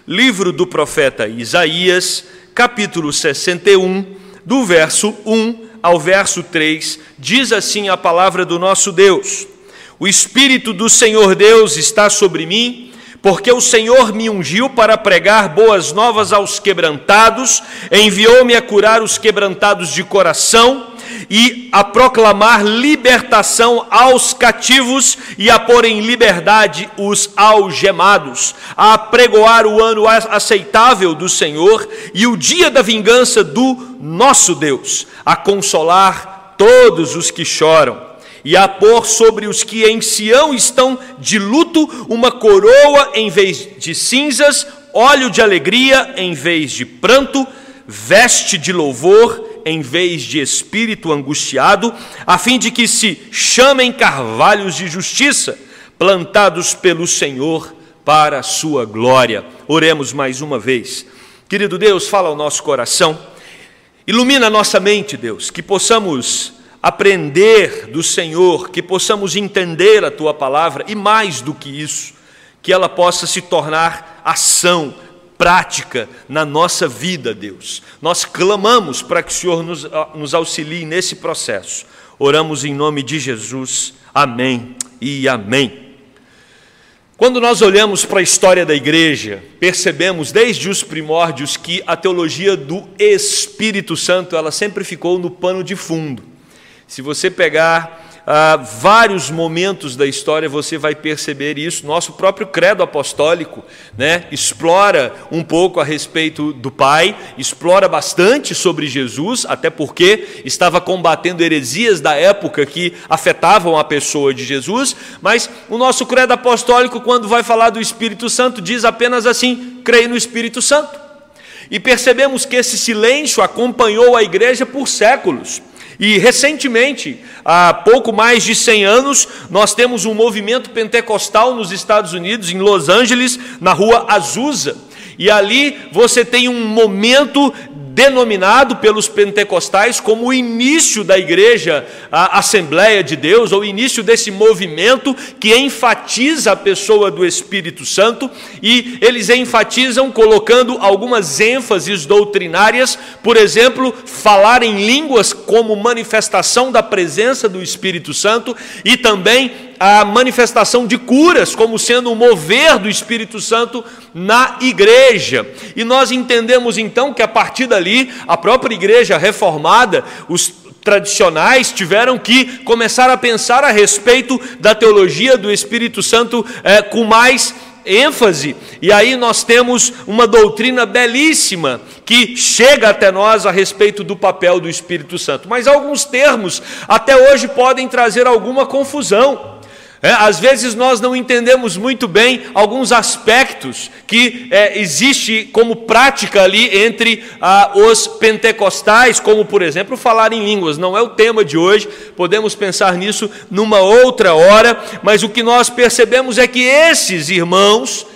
livro do profeta Isaías, capítulo 61, do verso 1 ao verso 3, diz assim a palavra do nosso Deus: O Espírito do Senhor Deus está sobre mim, porque o Senhor me ungiu para pregar boas novas aos quebrantados, enviou-me a curar os quebrantados de coração e a proclamar libertação aos cativos e a pôr em liberdade os algemados, a apregoar o ano aceitável do Senhor e o dia da vingança do nosso Deus, a consolar todos os que choram e a pôr sobre os que em Sião estão de luto uma coroa em vez de cinzas, óleo de alegria em vez de pranto, veste de louvor em vez de espírito angustiado, a fim de que se chamem carvalhos de justiça, plantados pelo Senhor para a sua glória. Oremos mais uma vez. Querido Deus, fala ao nosso coração, ilumina a nossa mente, Deus, que possamos aprender do Senhor, que possamos entender a Tua palavra e mais do que isso, que ela possa se tornar ação prática na nossa vida, Deus. Nós clamamos para que o Senhor nos auxilie nesse processo. Oramos em nome de Jesus. Amém e amém. Quando nós olhamos para a história da igreja, percebemos desde os primórdios que a teologia do Espírito Santo, ela sempre ficou no pano de fundo. Se você pegar vários momentos da história, você vai perceber isso. Nosso próprio credo apostólico, explora um pouco a respeito do Pai, explora bastante sobre Jesus, até porque estava combatendo heresias da época que afetavam a pessoa de Jesus, mas o nosso credo apostólico, quando vai falar do Espírito Santo, diz apenas assim: creio no Espírito Santo. E percebemos que esse silêncio acompanhou a igreja por séculos. E recentemente, há pouco mais de 100 anos, nós temos um movimento pentecostal nos Estados Unidos, em Los Angeles, na rua Azusa. E ali você tem um momento denominado pelos pentecostais como o início da igreja, a Assembleia de Deus, ou o início desse movimento que enfatiza a pessoa do Espírito Santo, e eles enfatizam colocando algumas ênfases doutrinárias, por exemplo, falar em línguas como manifestação da presença do Espírito Santo, e também a manifestação de curas como sendo o mover do Espírito Santo na igreja. E nós entendemos então que a partir dali, a própria igreja reformada, os tradicionais tiveram que começar a pensar a respeito da teologia do Espírito Santo com mais ênfase, e aí nós temos uma doutrina belíssima que chega até nós a respeito do papel do Espírito Santo, mas alguns termos até hoje podem trazer alguma confusão. Às vezes nós não entendemos muito bem alguns aspectos que existe como prática ali entre os pentecostais, como por exemplo falar em línguas. Não é o tema de hoje, podemos pensar nisso numa outra hora, mas o que nós percebemos é que esses irmãos,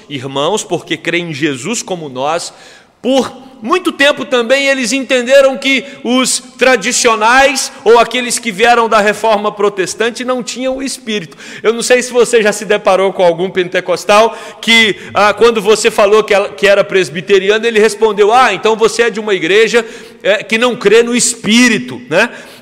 porque creem em Jesus como nós, por muito tempo também eles entenderam que os tradicionais ou aqueles que vieram da reforma protestante não tinham o Espírito. Eu não sei se você já se deparou com algum pentecostal que quando você falou que era presbiteriano, ele respondeu: então você é de uma igreja que não crê no Espírito,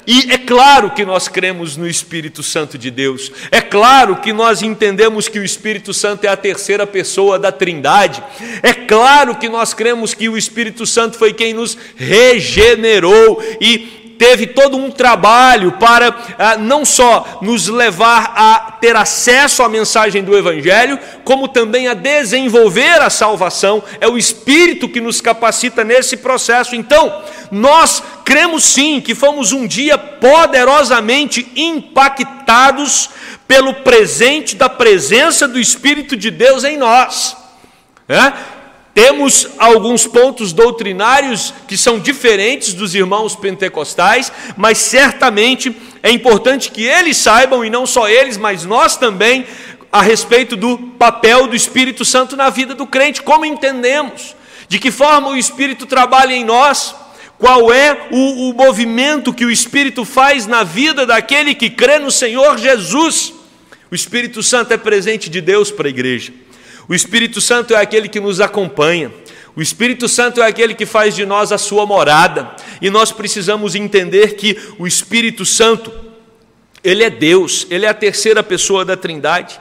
E é claro que nós cremos no Espírito Santo de Deus, é claro que nós entendemos que o Espírito Santo é a terceira pessoa da Trindade, é claro que nós cremos que o Espírito Santo foi quem nos regenerou e teve todo um trabalho para não só nos levar a ter acesso à mensagem do Evangelho, como também a desenvolver a salvação. É o Espírito que nos capacita nesse processo. Então, nós cremos sim que fomos um dia poderosamente impactados pelo presente da presença do Espírito de Deus em nós. Temos alguns pontos doutrinários que são diferentes dos irmãos pentecostais, mas certamente é importante que eles saibam, e não só eles, mas nós também, a respeito do papel do Espírito Santo na vida do crente. Como entendemos? De que forma o Espírito trabalha em nós? Qual é o movimento que o Espírito faz na vida daquele que crê no Senhor Jesus? O Espírito Santo é presente de Deus para a igreja. O Espírito Santo é aquele que nos acompanha. O Espírito Santo é aquele que faz de nós a sua morada. E nós precisamos entender que o Espírito Santo, ele é Deus, ele é a terceira pessoa da Trindade.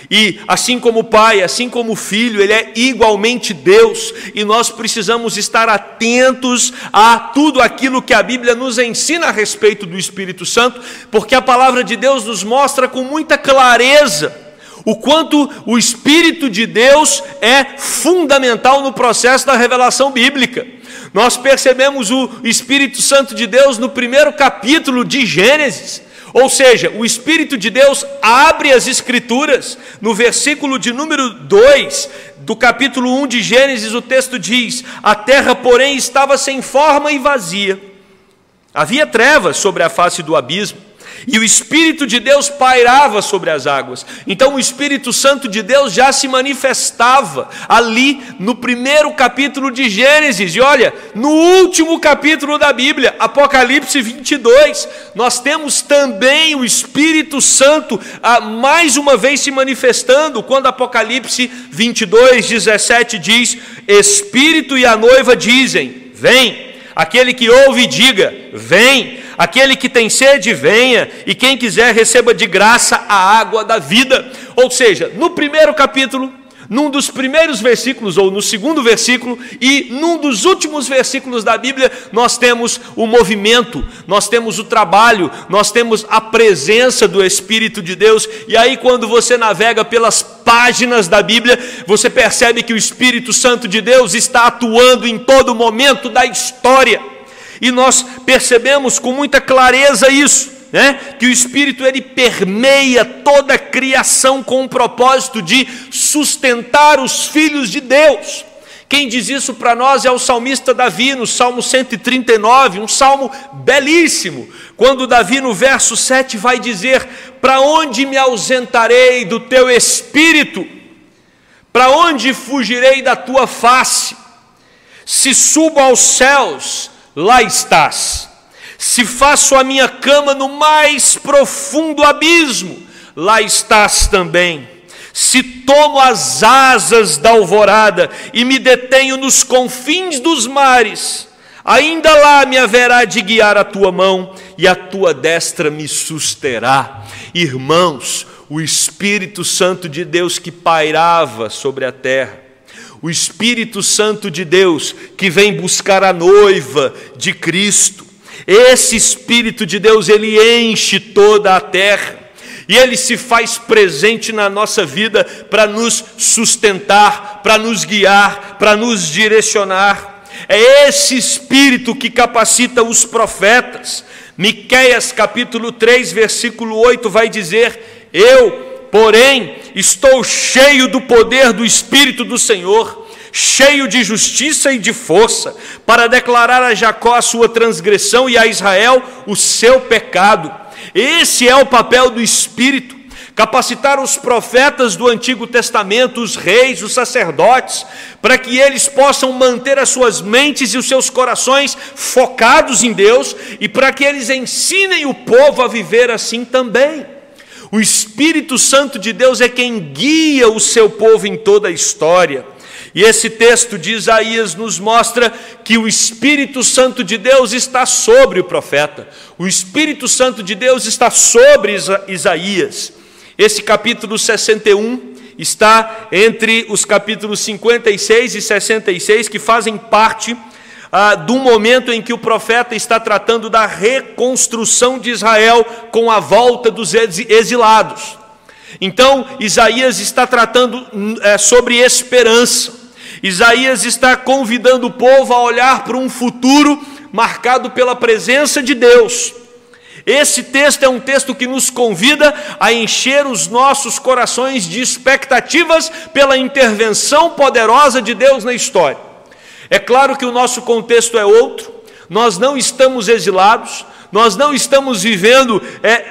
E assim como o Pai, assim como o Filho, ele é igualmente Deus. E nós precisamos estar atentos a tudo aquilo que a Bíblia nos ensina a respeito do Espírito Santo, porque a palavra de Deus nos mostra com muita clareza o quanto o Espírito de Deus é fundamental no processo da revelação bíblica. Nós percebemos o Espírito Santo de Deus no primeiro capítulo de Gênesis. Ou seja, o Espírito de Deus abre as Escrituras. No versículo de número 2 do capítulo 1 de Gênesis, o texto diz: a terra, porém, estava sem forma e vazia. Havia trevas sobre a face do abismo, e o Espírito de Deus pairava sobre as águas. Então o Espírito Santo de Deus já se manifestava ali no primeiro capítulo de Gênesis. E olha, no último capítulo da Bíblia, Apocalipse 22, nós temos também o Espírito Santo mais uma vez se manifestando, quando Apocalipse 22, 17 diz: Espírito e a noiva dizem, vem. Aquele que ouve, diga, vem. Aquele que tem sede, venha. E quem quiser, receba de graça a água da vida. Ou seja, no primeiro capítulo, num dos primeiros versículos, ou no segundo versículo, e num dos últimos versículos da Bíblia, nós temos o movimento, nós temos o trabalho, nós temos a presença do Espírito de Deus. E aí, quando você navega pelas páginas da Bíblia, você percebe que o Espírito Santo de Deus está atuando em todo momento da história. E nós percebemos com muita clareza isso, que o Espírito ele permeia toda a criação com o propósito de sustentar os filhos de Deus. Quem diz isso para nós é o salmista Davi, no Salmo 139, um salmo belíssimo, quando Davi no verso 7 vai dizer: para onde me ausentarei do teu Espírito? Para onde fugirei da tua face? Se subo aos céus, lá estás. Se faço a minha cama no mais profundo abismo, lá estás também. Se tomo as asas da alvorada e me detenho nos confins dos mares, ainda lá me haverá de guiar a tua mão e a tua destra me susterá. Irmãos, o Espírito Santo de Deus que pairava sobre a terra, o Espírito Santo de Deus que vem buscar a noiva de Cristo, esse Espírito de Deus, ele enche toda a terra, e ele se faz presente na nossa vida para nos sustentar, para nos guiar, para nos direcionar. É esse Espírito que capacita os profetas. Miqueias capítulo 3, versículo 8 vai dizer: eu, porém, estou cheio do poder do Espírito do Senhor, cheio de justiça e de força, para declarar a Jacó a sua transgressão e a Israel o seu pecado. Esse é o papel do Espírito, capacitar os profetas do Antigo Testamento, os reis, os sacerdotes, para que eles possam manter as suas mentes e os seus corações focados em Deus, e para que eles ensinem o povo a viver assim também. O Espírito Santo de Deus é quem guia o seu povo em toda a história. E esse texto de Isaías nos mostra que o Espírito Santo de Deus está sobre o profeta. O Espírito Santo de Deus está sobre Isaías. Esse capítulo 61 está entre os capítulos 56 e 66, que fazem parte do momento em que o profeta está tratando da reconstrução de Israel com a volta dos exilados. Então, Isaías está tratando sobre esperança. Isaías está convidando o povo a olhar para um futuro marcado pela presença de Deus. Esse texto é um texto que nos convida a encher os nossos corações de expectativas pela intervenção poderosa de Deus na história. É claro que o nosso contexto é outro, nós não estamos exilados, nós não estamos vivendo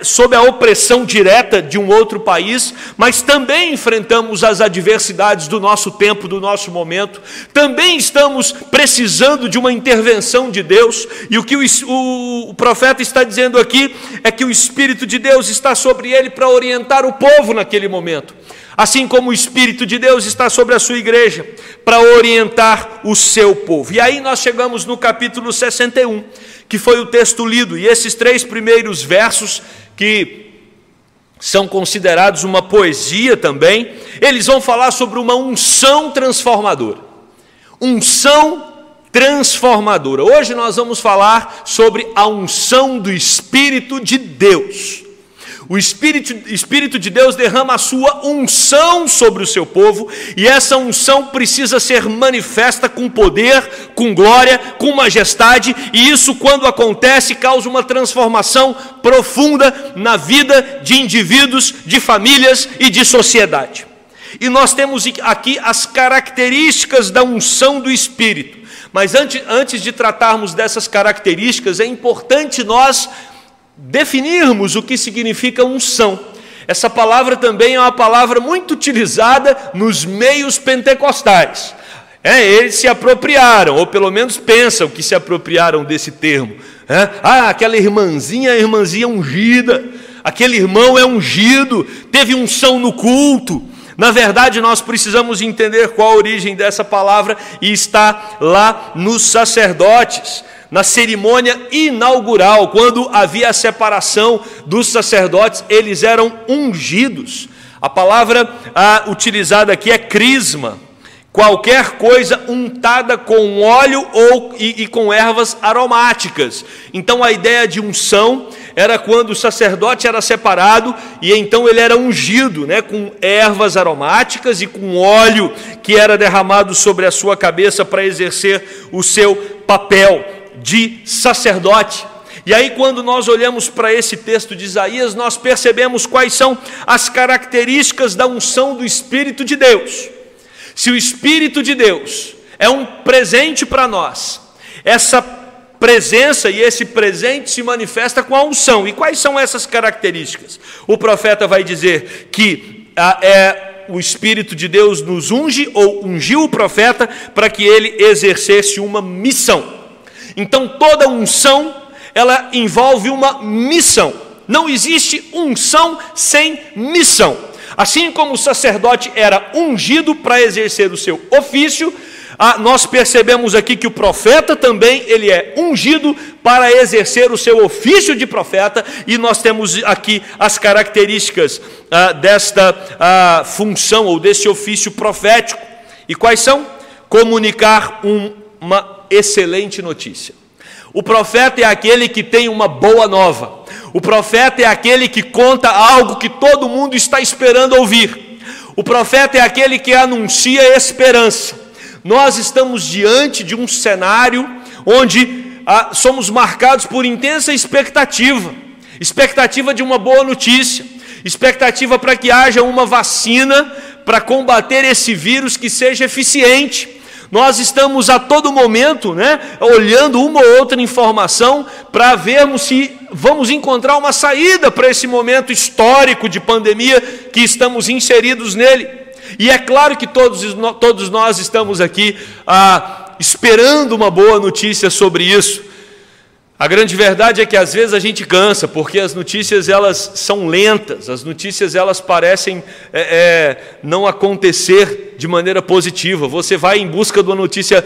sob a opressão direta de um outro país, mas também enfrentamos as adversidades do nosso tempo, do nosso momento. Também estamos precisando de uma intervenção de Deus, e o que o profeta está dizendo aqui é que o Espírito de Deus está sobre ele para orientar o povo naquele momento. assim como o Espírito de Deus está sobre a sua igreja, para orientar o seu povo. E aí nós chegamos no capítulo 61, que foi o texto lido, e esses 3 primeiros versos, que são considerados uma poesia também, eles vão falar sobre uma unção transformadora. Unção transformadora. Hoje nós vamos falar sobre a unção do Espírito de Deus. O Espírito de Deus derrama a sua unção sobre o seu povo, e essa unção precisa ser manifesta com poder, com glória, com majestade, e isso, quando acontece, causa uma transformação profunda na vida de indivíduos, de famílias e de sociedade. E nós temos aqui as características da unção do Espírito. Mas antes de tratarmos dessas características, é importante nós definirmos o que significa unção. Essa palavra também é uma palavra muito utilizada nos meios pentecostais. Eles se apropriaram, ou pelo menos pensam que se apropriaram desse termo. Aquela irmãzinha ungida, aquele irmão é ungido, teve unção no culto. Na verdade, nós precisamos entender qual a origem dessa palavra, e está lá nos sacerdotes, na cerimônia inaugural, quando havia a separação dos sacerdotes, eles eram ungidos. A palavra utilizada aqui é crisma, qualquer coisa untada com óleo e com ervas aromáticas. Então a ideia de unção era quando o sacerdote era separado, e então ele era ungido, com ervas aromáticas e com óleo que era derramado sobre a sua cabeça para exercer o seu papel de sacerdote. E aí, quando nós olhamos para esse texto de Isaías, nós percebemos quais são as características da unção do Espírito de Deus. Se o Espírito de Deus é um presente para nós, essa presença e esse presente se manifesta com a unção. E quais são essas características? O profeta vai dizer que o Espírito de Deus nos unge, ou ungiu o profeta para que ele exercesse uma missão. Então toda unção, ela envolve uma missão. Não existe unção sem missão. Assim como o sacerdote era ungido para exercer o seu ofício, nós percebemos aqui que o profeta também, ele é ungido para exercer o seu ofício de profeta, e nós temos aqui as características desta função, ou desse ofício profético. E quais são? Comunicar uma excelente notícia. O profeta é aquele que tem uma boa nova. O profeta é aquele que conta algo que todo mundo está esperando ouvir. O profeta é aquele que anuncia esperança. Nós estamos diante de um cenário onde somos marcados por intensa expectativa. Expectativa de uma boa notícia. Expectativa para que haja uma vacina para combater esse vírus que seja eficiente. Nós estamos a todo momento, olhando uma ou outra informação para vermos se vamos encontrar uma saída para esse momento histórico de pandemia que estamos inseridos nele. E é claro que todos nós estamos aqui esperando uma boa notícia sobre isso. A grande verdade é que às vezes a gente cansa, porque as notícias elas são lentas, as notícias elas parecem não acontecer de maneira positiva. Você vai em busca de uma notícia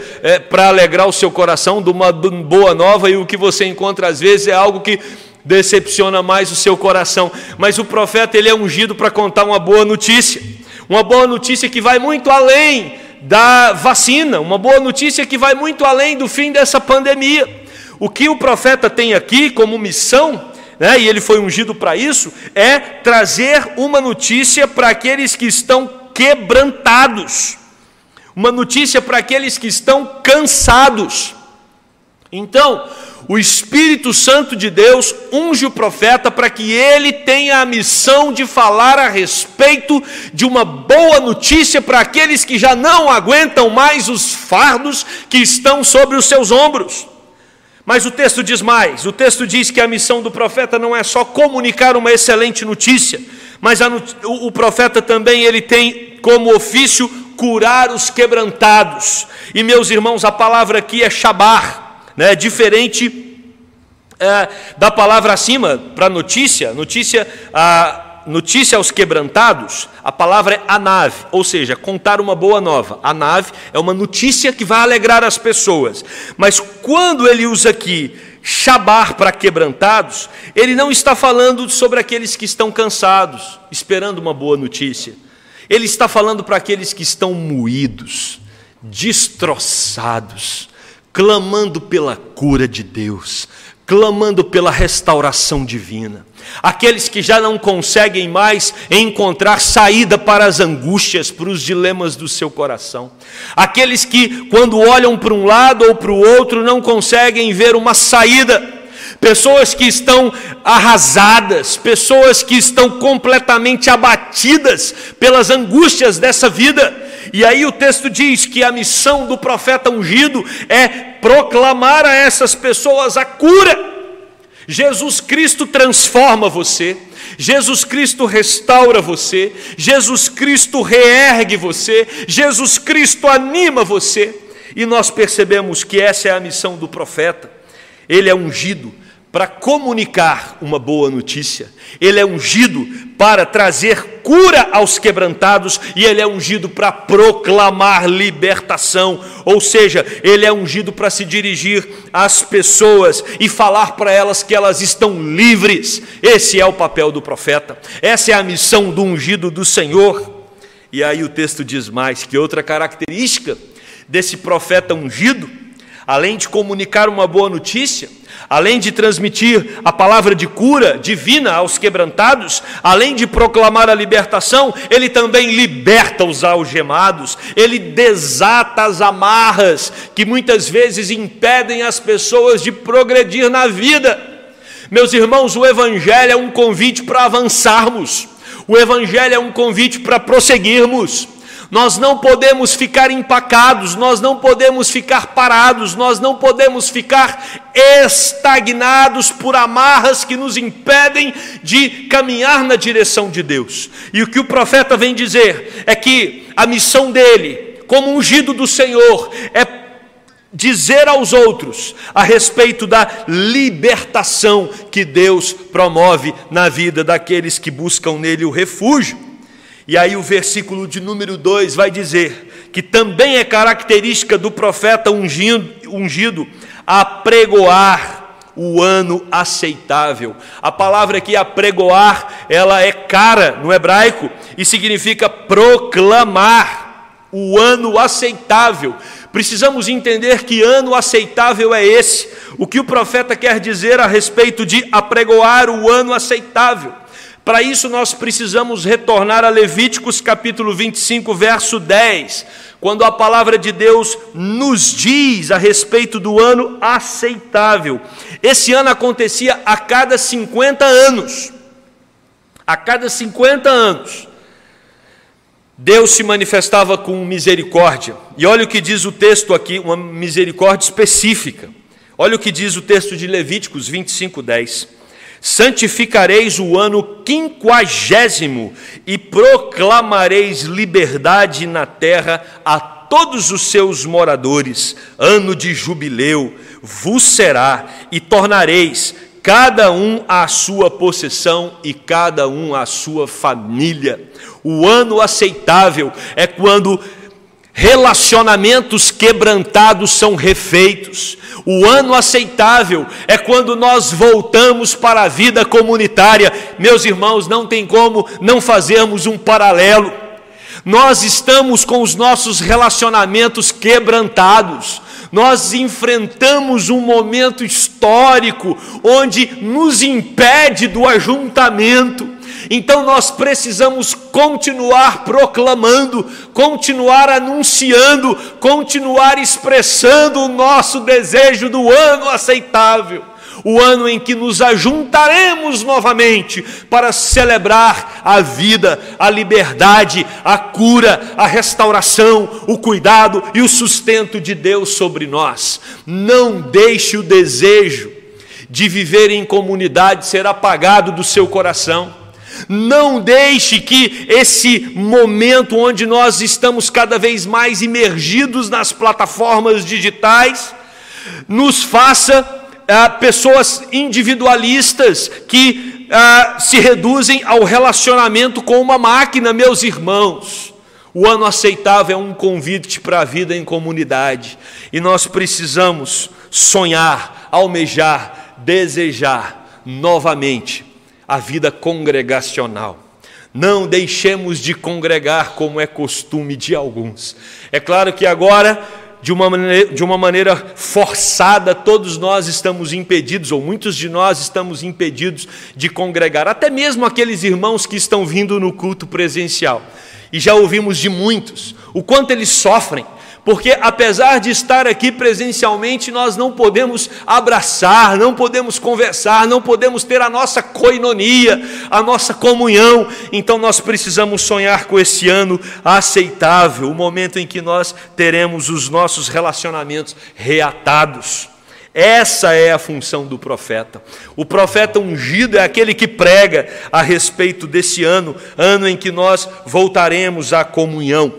para alegrar o seu coração, de uma boa nova, e o que você encontra às vezes é algo que decepciona mais o seu coração. Mas o profeta, ele é ungido para contar uma boa notícia que vai muito além da vacina, uma boa notícia que vai muito além do fim dessa pandemia. O que o profeta tem aqui como missão, e ele foi ungido para isso, é trazer uma notícia para aqueles que estão quebrantados, uma notícia para aqueles que estão cansados. Então, o Espírito Santo de Deus unge o profeta para que ele tenha a missão de falar a respeito de uma boa notícia para aqueles que já não aguentam mais os fardos que estão sobre os seus ombros. Mas o texto diz mais, o texto diz que a missão do profeta não é só comunicar uma excelente notícia, mas o profeta também ele tem como ofício curar os quebrantados. E meus irmãos, a palavra aqui é shabar, diferente da palavra acima para notícia. Notícia notícia aos quebrantados, a palavra é anave, ou seja, contar uma boa nova. Anave é uma notícia que vai alegrar as pessoas. Mas quando ele usa aqui shabar para quebrantados, ele não está falando sobre aqueles que estão cansados, esperando uma boa notícia. Ele está falando para aqueles que estão moídos, destroçados, clamando pela cura de Deus, clamando pela restauração divina. Aqueles que já não conseguem mais encontrar saída para as angústias, para os dilemas do seu coração. Aqueles que, quando olham para um lado ou para o outro, não conseguem ver uma saída. Pessoas que estão arrasadas, pessoas que estão completamente abatidas pelas angústias dessa vida. E aí o texto diz que a missão do profeta ungido é proclamar a essas pessoas a cura. Jesus Cristo transforma você, Jesus Cristo restaura você, Jesus Cristo reergue você, Jesus Cristo anima você. E nós percebemos que essa é a missão do profeta. Ele é ungido para comunicar uma boa notícia, ele é ungido para trazer cura aos quebrantados, e ele é ungido para proclamar libertação, ou seja, ele é ungido para se dirigir às pessoas e falar para elas que elas estão livres. Esse é o papel do profeta, essa é a missão do ungido do Senhor. E aí o texto diz mais, que outra característica desse profeta ungido, além de comunicar uma boa notícia, além de transmitir a palavra de cura divina aos quebrantados, além de proclamar a libertação, ele também liberta os algemados, ele desata as amarras que muitas vezes impedem as pessoas de progredir na vida. Meus irmãos, o Evangelho é um convite para avançarmos, o Evangelho é um convite para prosseguirmos. Nós não podemos ficar empacados, nós não podemos ficar parados, nós não podemos ficar estagnados por amarras que nos impedem de caminhar na direção de Deus. E o que o profeta vem dizer é que a missão dele, como ungido do Senhor, é dizer aos outros a respeito da libertação que Deus promove na vida daqueles que buscam nele o refúgio. E aí o versículo de número 2 vai dizer que também é característica do profeta ungido apregoar o ano aceitável. A palavra aqui apregoar, ela é cara no hebraico e significa proclamar o ano aceitável. Precisamos entender que ano aceitável é esse. O que o profeta quer dizer a respeito de apregoar o ano aceitável? Para isso nós precisamos retornar a Levíticos capítulo 25, verso 10, quando a palavra de Deus nos diz a respeito do ano aceitável. Esse ano acontecia a cada 50 anos. A cada 50 anos, Deus se manifestava com misericórdia. E olha o que diz o texto aqui, uma misericórdia específica. Olha o que diz o texto de Levíticos 25, 10. Santificareis o ano 50º e proclamareis liberdade na terra a todos os seus moradores. Ano de jubileu vos será, e tornareis cada um à sua possessão e cada um à sua família. O ano aceitável é quando relacionamentos quebrantados são refeitos. O ano aceitável é quando nós voltamos para a vida comunitária. Meus irmãos, não tem como não fazermos um paralelo. Nós estamos com os nossos relacionamentos quebrantados. Nós enfrentamos um momento histórico onde nos impede do ajuntamento. Então nós precisamos continuar proclamando, continuar anunciando, continuar expressando o nosso desejo do ano aceitável, o ano em que nos ajuntaremos novamente para celebrar a vida, a liberdade, a cura, a restauração, o cuidado e o sustento de Deus sobre nós. Não deixe o desejo de viver em comunidade ser apagado do seu coração. Não deixe que esse momento onde nós estamos cada vez mais imergidos nas plataformas digitais nos faça pessoas individualistas que se reduzem ao relacionamento com uma máquina, meus irmãos. O ano aceitável é um convite para a vida em comunidade. E nós precisamos sonhar, almejar, desejar novamente a vida congregacional. Não deixemos de congregar como é costume de alguns. É claro que agora, de uma maneira forçada, todos nós estamos impedidos, ou muitos de nós estamos impedidos de congregar. Até mesmo aqueles irmãos que estão vindo no culto presencial. E já ouvimos de muitos o quanto eles sofrem, porque apesar de estar aqui presencialmente, nós não podemos abraçar, não podemos conversar, não podemos ter a nossa koinonia, a nossa comunhão. Então nós precisamos sonhar com esse ano aceitável, o momento em que nós teremos os nossos relacionamentos reatados. Essa é a função do profeta. O profeta ungido é aquele que prega a respeito desse ano em que nós voltaremos à comunhão.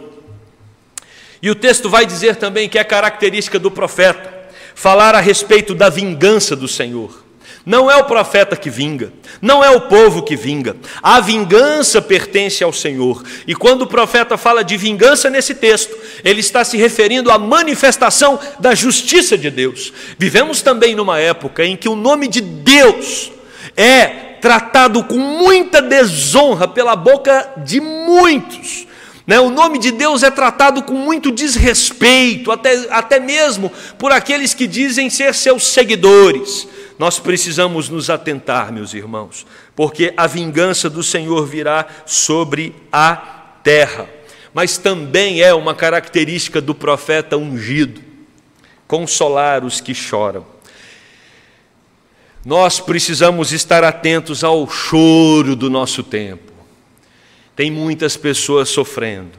E o texto vai dizer também que é característica do profeta falar a respeito da vingança do Senhor. Não é o profeta que vinga, não é o povo que vinga. A vingança pertence ao Senhor. E quando o profeta fala de vingança nesse texto, ele está se referindo à manifestação da justiça de Deus. Vivemos também numa época em que o nome de Deus é tratado com muita desonra pela boca de muitos. O nome de Deus é tratado com muito desrespeito, até mesmo por aqueles que dizem ser seus seguidores. Nós precisamos nos atentar, meus irmãos, porque a vingança do Senhor virá sobre a terra. Mas também é uma característica do profeta ungido, consolar os que choram. Nós precisamos estar atentos ao choro do nosso tempo. Tem muitas pessoas sofrendo.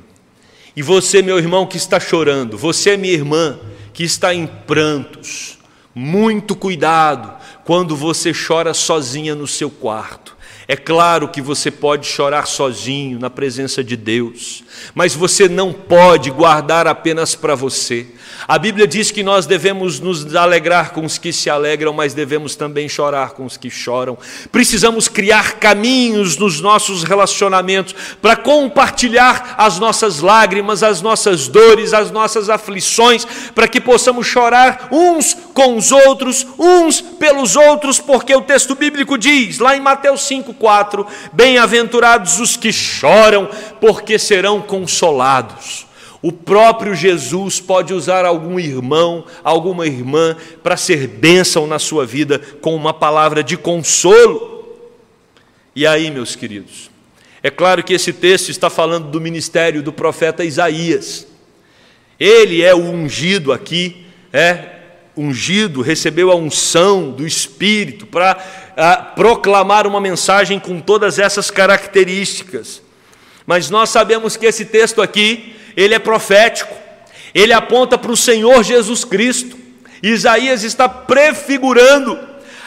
E você, meu irmão, que está chorando, você, minha irmã, que está em prantos, muito cuidado quando você chora sozinha no seu quarto. É claro que você pode chorar sozinho na presença de Deus, mas você não pode guardar apenas para você. A Bíblia diz que nós devemos nos alegrar com os que se alegram, mas devemos também chorar com os que choram. Precisamos criar caminhos nos nossos relacionamentos para compartilhar as nossas lágrimas, as nossas dores, as nossas aflições, para que possamos chorar uns com os outros, uns pelos outros, porque o texto bíblico diz, lá em Mateus 5,4, bem-aventurados os que choram, porque serão consolados. O próprio Jesus pode usar algum irmão, alguma irmã, para ser bênção na sua vida com uma palavra de consolo. E aí, meus queridos, é claro que esse texto está falando do ministério do profeta Isaías. Ele é o ungido aqui, ungido, recebeu a unção do Espírito para proclamar uma mensagem com todas essas características. Mas nós sabemos que esse texto aqui, ele é profético, ele aponta para o Senhor Jesus Cristo. Isaías está prefigurando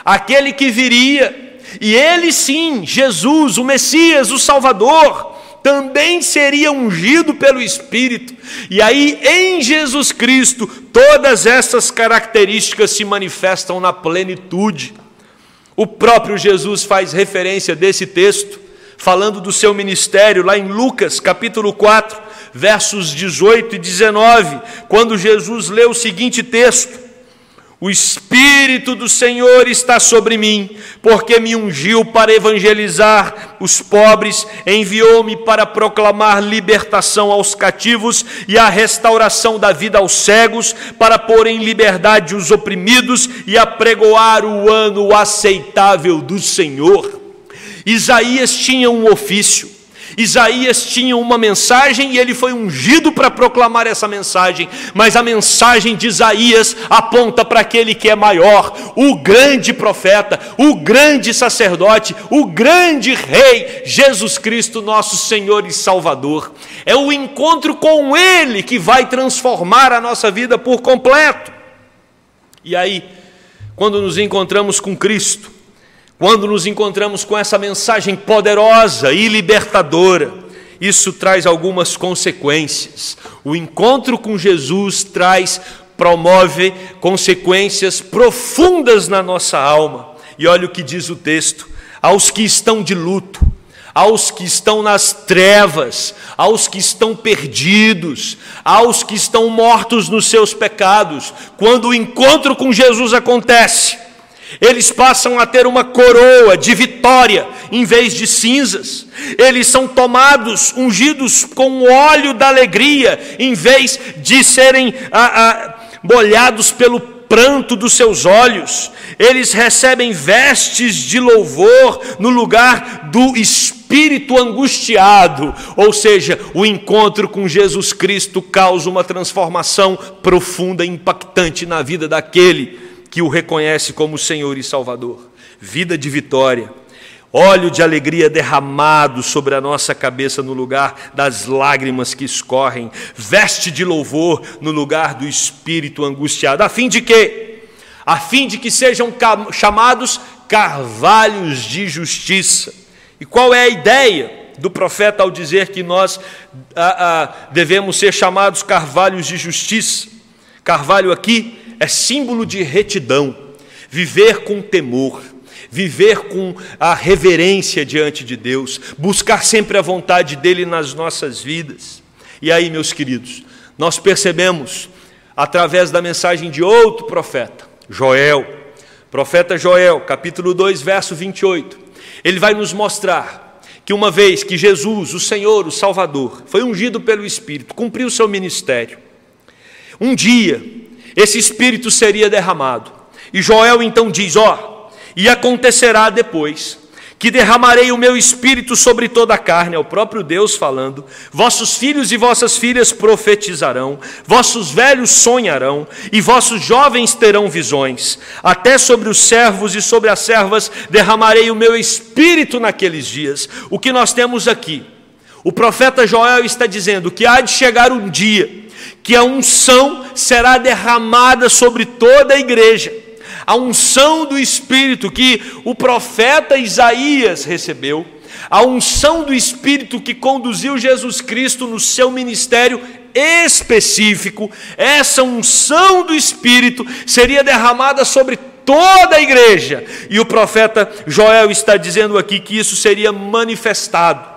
aquele que viria, e ele sim, Jesus, o Messias, o Salvador, também seria ungido pelo Espírito. E aí em Jesus Cristo, todas essas características se manifestam na plenitude. O próprio Jesus faz referência desse texto, falando do seu ministério, lá em Lucas, capítulo 4, versos 18 e 19, quando Jesus lê o seguinte texto: o Espírito do Senhor está sobre mim, porque me ungiu para evangelizar os pobres, enviou-me para proclamar libertação aos cativos e a restauração da vida aos cegos, para pôr em liberdade os oprimidos e apregoar o ano aceitável do Senhor. Isaías tinha um ofício, Isaías tinha uma mensagem e ele foi ungido para proclamar essa mensagem, mas a mensagem de Isaías aponta para aquele que é maior, o grande profeta, o grande sacerdote, o grande rei, Jesus Cristo, nosso Senhor e Salvador. É o encontro com ele que vai transformar a nossa vida por completo. E aí, quando nos encontramos com Cristo, quando nos encontramos com essa mensagem poderosa e libertadora, isso traz algumas consequências. O encontro com Jesus promove consequências profundas na nossa alma. E olha o que diz o texto, aos que estão de luto, aos que estão nas trevas, aos que estão perdidos, aos que estão mortos nos seus pecados. Quando o encontro com Jesus acontece, eles passam a ter uma coroa de vitória em vez de cinzas. Eles são tomados, ungidos com o óleo da alegria, em vez de serem molhados pelo pranto dos seus olhos. Eles recebem vestes de louvor no lugar do espírito angustiado. Ou seja, o encontro com Jesus Cristo causa uma transformação profunda e impactante na vida daquele que o reconhece como Senhor e Salvador. Vida de vitória, óleo de alegria derramado sobre a nossa cabeça no lugar das lágrimas que escorrem, veste de louvor no lugar do espírito angustiado. A fim de quê? A fim de que sejam chamados carvalhos de justiça. E qual é a ideia do profeta ao dizer que nós devemos ser chamados carvalhos de justiça? Carvalho aqui é símbolo de retidão, viver com temor, viver com a reverência diante de Deus, buscar sempre a vontade dEle nas nossas vidas. E aí, meus queridos, nós percebemos, através da mensagem de outro profeta, Joel, profeta Joel, capítulo 2, verso 28, ele vai nos mostrar que uma vez que Jesus, o Senhor, o Salvador, foi ungido pelo Espírito, cumpriu o seu ministério, um dia esse Espírito seria derramado. E Joel então diz, e acontecerá depois, que derramarei o meu Espírito sobre toda a carne, é o próprio Deus falando, vossos filhos e vossas filhas profetizarão, vossos velhos sonharão, e vossos jovens terão visões, até sobre os servos e sobre as servas derramarei o meu Espírito naqueles dias. O que nós temos aqui? O profeta Joel está dizendo que há de chegar um dia que a unção será derramada sobre toda a igreja. A unção do Espírito que o profeta Isaías recebeu, a unção do Espírito que conduziu Jesus Cristo no seu ministério específico, essa unção do Espírito seria derramada sobre toda a igreja. E o profeta Joel está dizendo aqui que isso seria manifestado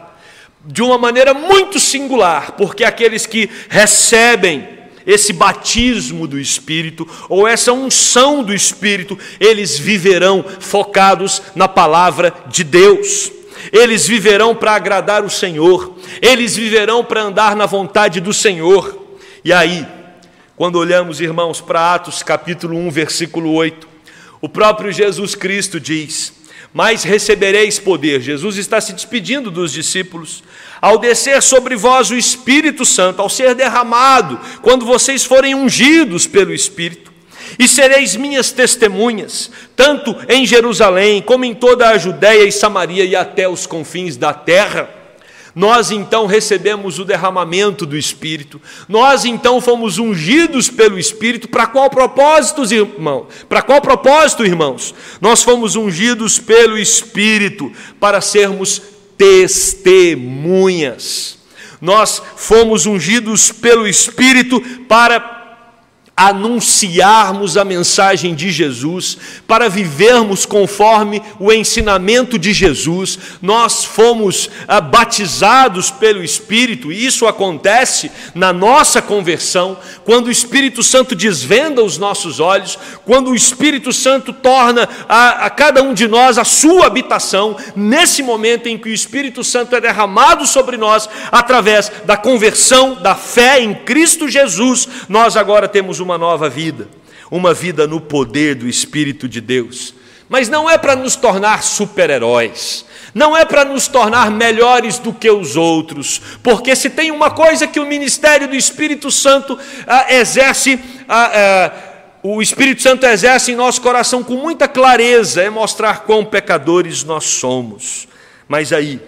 de uma maneira muito singular, porque aqueles que recebem esse batismo do Espírito, ou essa unção do Espírito, eles viverão focados na palavra de Deus. Eles viverão para agradar o Senhor, eles viverão para andar na vontade do Senhor. E aí, quando olhamos, irmãos, para Atos capítulo 1, versículo 8, o próprio Jesus Cristo diz, mas recebereis poder. Jesus está se despedindo dos discípulos. Ao descer sobre vós o Espírito Santo, ao ser derramado, quando vocês forem ungidos pelo Espírito, e sereis minhas testemunhas, tanto em Jerusalém, como em toda a Judéia e Samaria e até os confins da terra. Nós então recebemos o derramamento do Espírito, nós então fomos ungidos pelo Espírito. Para qual propósito, irmão? Para qual propósito, irmãos? Nós fomos ungidos pelo Espírito para sermos testemunhas. Nós fomos ungidos pelo Espírito para anunciarmos a mensagem de Jesus, para vivermos conforme o ensinamento de Jesus. Nós fomos batizados pelo Espírito, e isso acontece na nossa conversão, quando o Espírito Santo desvenda os nossos olhos, quando o Espírito Santo torna a cada um de nós a sua habitação. Nesse momento em que o Espírito Santo é derramado sobre nós, através da conversão, da fé em Cristo Jesus, nós agora temos uma nova vida, uma vida no poder do Espírito de Deus. Mas não é para nos tornar super-heróis, não é para nos tornar melhores do que os outros, porque se tem uma coisa que o ministério do Espírito Santo exerce, o Espírito Santo exerce em nosso coração com muita clareza, é mostrar quão pecadores nós somos. Mas aí,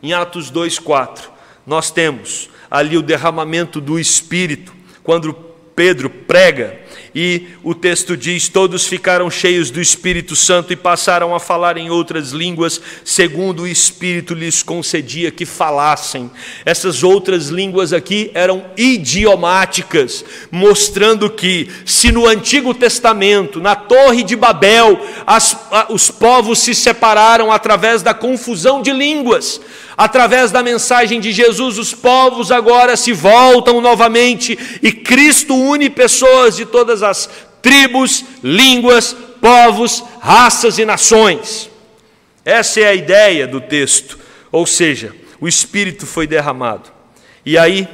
em Atos 2:4, nós temos ali o derramamento do Espírito, quando Pedro prega e o texto diz: todos ficaram cheios do Espírito Santo e passaram a falar em outras línguas, segundo o Espírito lhes concedia que falassem. Essas outras línguas aqui eram idiomáticas, mostrando que, se no Antigo Testamento, na Torre de Babel, os povos se separaram através da confusão de línguas, através da mensagem de Jesus, os povos agora se voltam novamente e Cristo une pessoas de todas as tribos, línguas, povos, raças e nações. Essa é a ideia do texto, ou seja, o Espírito foi derramado. E aí,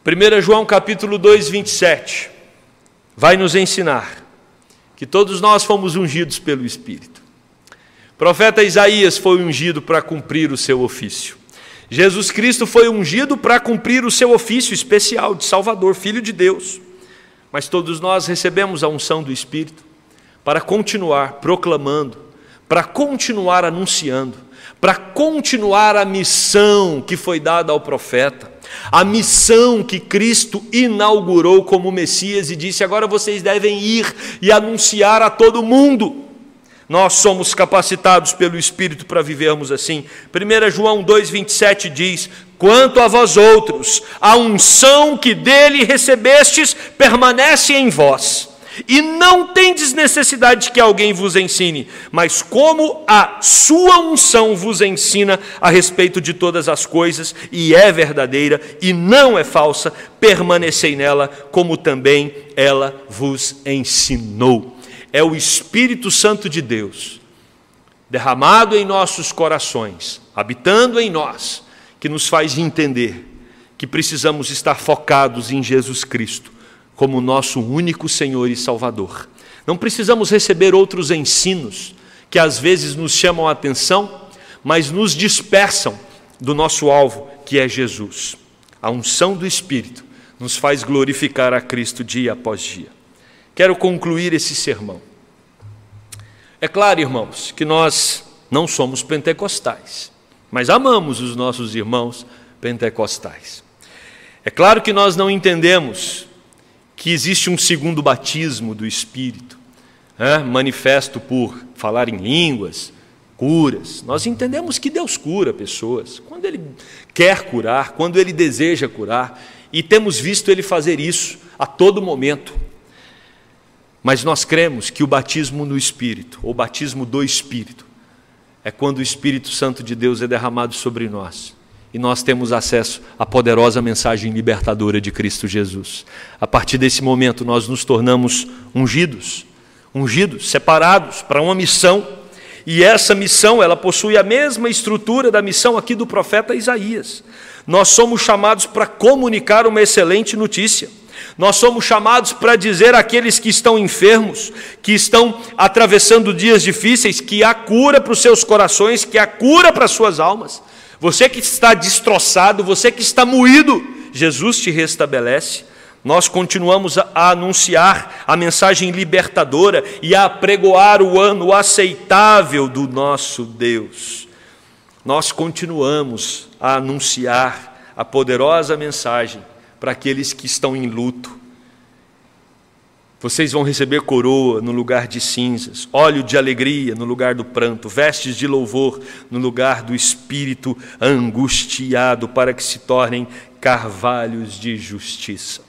1 João capítulo 2, 27, vai nos ensinar que todos nós fomos ungidos pelo Espírito. O profeta Isaías foi ungido para cumprir o seu ofício. Jesus Cristo foi ungido para cumprir o seu ofício especial de Salvador, Filho de Deus. Mas todos nós recebemos a unção do Espírito para continuar proclamando, para continuar anunciando, para continuar a missão que foi dada ao profeta, a missão que Cristo inaugurou como Messias e disse: agora vocês devem ir e anunciar a todo mundo. Nós somos capacitados pelo Espírito para vivermos assim. 1 João 2,27 diz: quanto a vós outros, a unção que dele recebestes permanece em vós, e não tendes necessidade de que alguém vos ensine, mas como a sua unção vos ensina a respeito de todas as coisas, e é verdadeira e não é falsa, permanecei nela, como também ela vos ensinou. É o Espírito Santo de Deus, derramado em nossos corações, habitando em nós, que nos faz entender que precisamos estar focados em Jesus Cristo, como nosso único Senhor e Salvador. Não precisamos receber outros ensinos, que às vezes nos chamam a atenção, mas nos dispersam do nosso alvo, que é Jesus. A unção do Espírito nos faz glorificar a Cristo dia após dia. Quero concluir esse sermão. É claro, irmãos, que nós não somos pentecostais, mas amamos os nossos irmãos pentecostais. É claro que nós não entendemos que existe um segundo batismo do Espírito, manifesto por falar em línguas, curas. Nós entendemos que Deus cura pessoas, quando Ele quer curar, quando Ele deseja curar, e temos visto Ele fazer isso a todo momento. Mas nós cremos que o batismo no Espírito, ou batismo do Espírito, é quando o Espírito Santo de Deus é derramado sobre nós, e nós temos acesso à poderosa mensagem libertadora de Cristo Jesus. A partir desse momento nós nos tornamos ungidos, separados para uma missão, e essa missão ela possui a mesma estrutura da missão aqui do profeta Isaías. Nós somos chamados para comunicar uma excelente notícia. Nós somos chamados para dizer àqueles que estão enfermos, que estão atravessando dias difíceis, que há cura para os seus corações, que há cura para as suas almas. Você que está destroçado, você que está moído, Jesus te restabelece. Nós continuamos a anunciar a mensagem libertadora e a apregoar o ano aceitável do nosso Deus. Nós continuamos a anunciar a poderosa mensagem para aqueles que estão em luto. Vocês vão receber coroa no lugar de cinzas, óleo de alegria no lugar do pranto, vestes de louvor no lugar do espírito angustiado, para que se tornem carvalhos de justiça.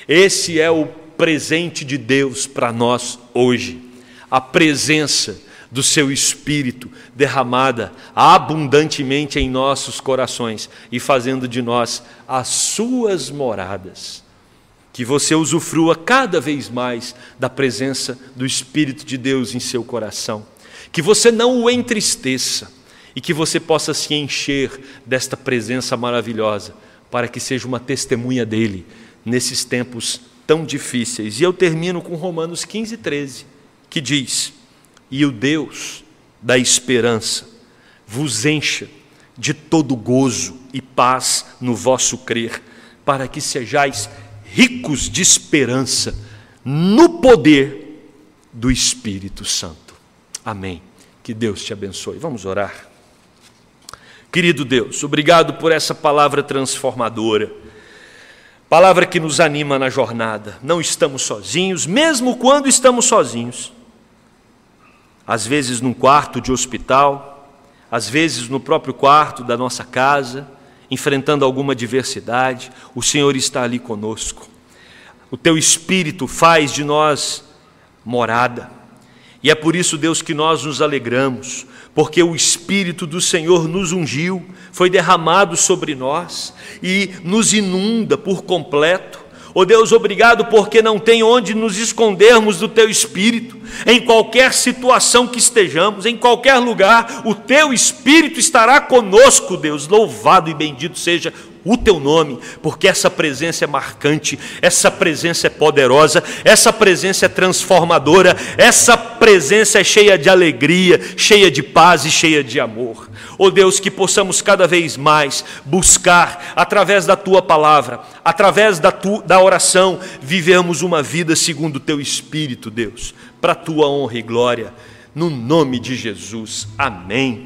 Esse é o presente de Deus para nós hoje, a presença do seu Espírito derramada abundantemente em nossos corações e fazendo de nós as suas moradas. Que você usufrua cada vez mais da presença do Espírito de Deus em seu coração. Que você não o entristeça e que você possa se encher desta presença maravilhosa para que seja uma testemunha dele nesses tempos tão difíceis. E eu termino com Romanos 15:13, que diz: e o Deus da esperança vos encha de todo gozo e paz no vosso crer, para que sejais ricos de esperança no poder do Espírito Santo. Amém. Que Deus te abençoe. Vamos orar. Querido Deus, obrigado por essa palavra transformadora. Palavra que nos anima na jornada. Não estamos sozinhos, mesmo quando estamos sozinhos. Às vezes num quarto de hospital, às vezes no próprio quarto da nossa casa, enfrentando alguma adversidade, o Senhor está ali conosco. O Teu Espírito faz de nós morada. E é por isso, Deus, que nós nos alegramos, porque o Espírito do Senhor nos ungiu, foi derramado sobre nós e nos inunda por completo. Oh Deus, obrigado porque não tem onde nos escondermos do Teu Espírito. Em qualquer situação que estejamos, em qualquer lugar, o Teu Espírito estará conosco, Deus. Louvado e bendito seja o Teu nome, porque essa presença é marcante, essa presença é poderosa, essa presença é transformadora, essa presença é cheia de alegria, cheia de paz e cheia de amor. Oh Deus, que possamos cada vez mais buscar, através da Tua palavra, através da oração, vivermos uma vida segundo o Teu Espírito, Deus, para a Tua honra e glória, no nome de Jesus. Amém.